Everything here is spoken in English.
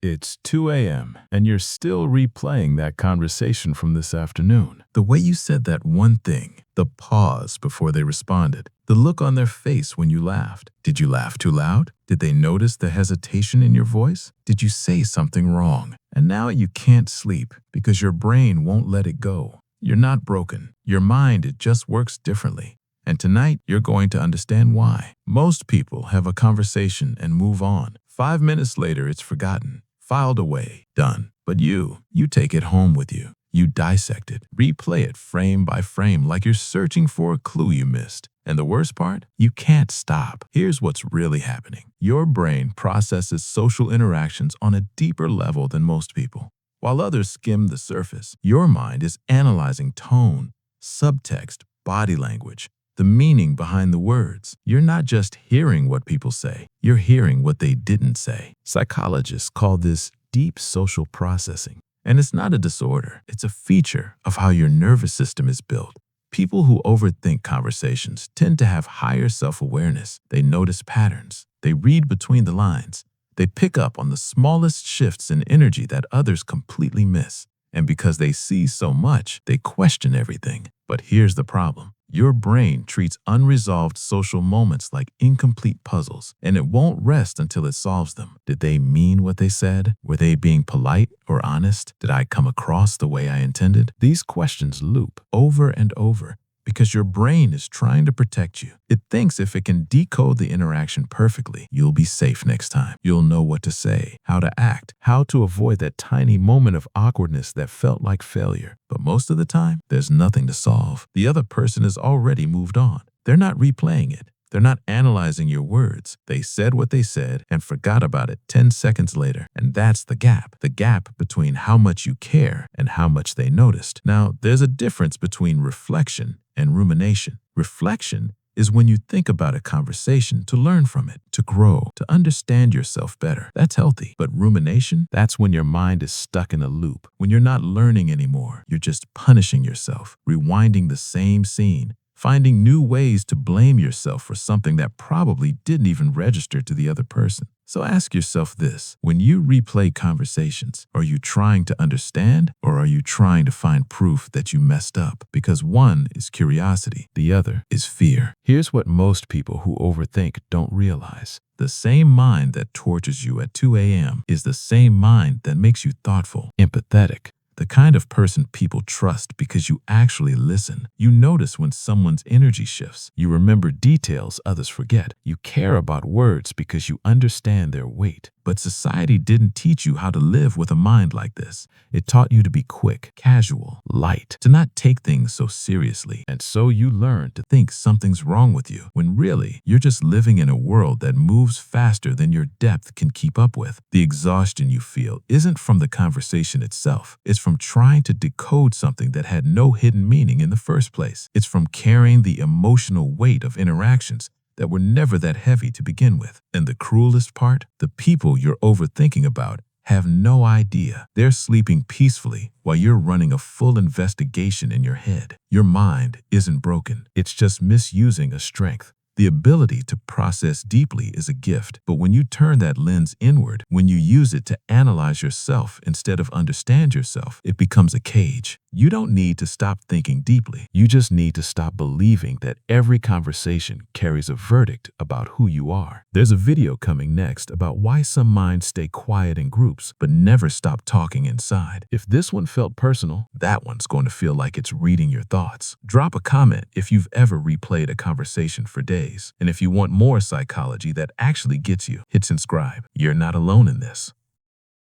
It's 2 a.m., and you're still replaying that conversation from this afternoon. The way you said that one thing, the pause before they responded, the look on their face when you laughed. Did you laugh too loud? Did they notice the hesitation in your voice? Did you say something wrong? And now you can't sleep because your brain won't let it go. You're not broken. Your mind, it just works differently. And tonight, you're going to understand why. Most people have a conversation and move on. 5 minutes later, it's forgotten, filed away, done. But you take it home with you. You dissect it, replay it frame by frame like you're searching for a clue you missed. And the worst part? You can't stop. Here's what's really happening. Your brain processes social interactions on a deeper level than most people. While others skim the surface, your mind is analyzing tone, subtext, body language, the meaning behind the words. You're not just hearing what people say, you're hearing what they didn't say. Psychologists call this deep social processing. And it's not a disorder, it's a feature of how your nervous system is built. People who overthink conversations tend to have higher self-awareness. They notice patterns. They read between the lines. They pick up on the smallest shifts in energy that others completely miss. And because they see so much, they question everything. But here's the problem. Your brain treats unresolved social moments like incomplete puzzles, and it won't rest until it solves them. Did they mean what they said? Were they being polite or honest? Did I come across the way I intended? These questions loop over and over because your brain is trying to protect you. It thinks if it can decode the interaction perfectly, you'll be safe next time. You'll know what to say, how to act, how to avoid that tiny moment of awkwardness that felt like failure. But most of the time, there's nothing to solve. The other person has already moved on. They're not replaying it. They're not analyzing your words. They said what they said and forgot about it 10 seconds later. And that's the gap between how much you care and how much they noticed. Now, there's a difference between reflection and rumination. Reflection is when you think about a conversation to learn from it, to grow, to understand yourself better. That's healthy. But rumination, that's when your mind is stuck in a loop. When you're not learning anymore, you're just punishing yourself, rewinding the same scene, finding new ways to blame yourself for something that probably didn't even register to the other person. So ask yourself this: when you replay conversations, are you trying to understand or are you trying to find proof that you messed up? Because one is curiosity, the other is fear. Here's what most people who overthink don't realize. The same mind that tortures you at 2 a.m. is the same mind that makes you thoughtful, empathetic, the kind of person people trust because you actually listen. You notice when someone's energy shifts. You remember details others forget. You care about words because you understand their weight. But society didn't teach you how to live with a mind like this. It taught you to be quick, casual, light, to not take things so seriously. And so you learn to think something's wrong with you, when really, you're just living in a world that moves faster than your depth can keep up with. The exhaustion you feel isn't from the conversation itself. It's from trying to decode something that had no hidden meaning in the first place. It's from carrying the emotional weight of interactions that were never that heavy to begin with. And the cruelest part, the people you're overthinking about have no idea. They're sleeping peacefully while you're running a full investigation in your head. Your mind isn't broken. It's just misusing a strength. The ability to process deeply is a gift, but when you turn that lens inward, when you use it to analyze yourself instead of understand yourself, it becomes a cage. You don't need to stop thinking deeply. You just need to stop believing that every conversation carries a verdict about who you are. There's a video coming next about why some minds stay quiet in groups but never stop talking inside. If this one felt personal, that one's going to feel like it's reading your thoughts. Drop a comment if you've ever replayed a conversation for days. And if you want more psychology that actually gets you, hit subscribe. You're not alone in this.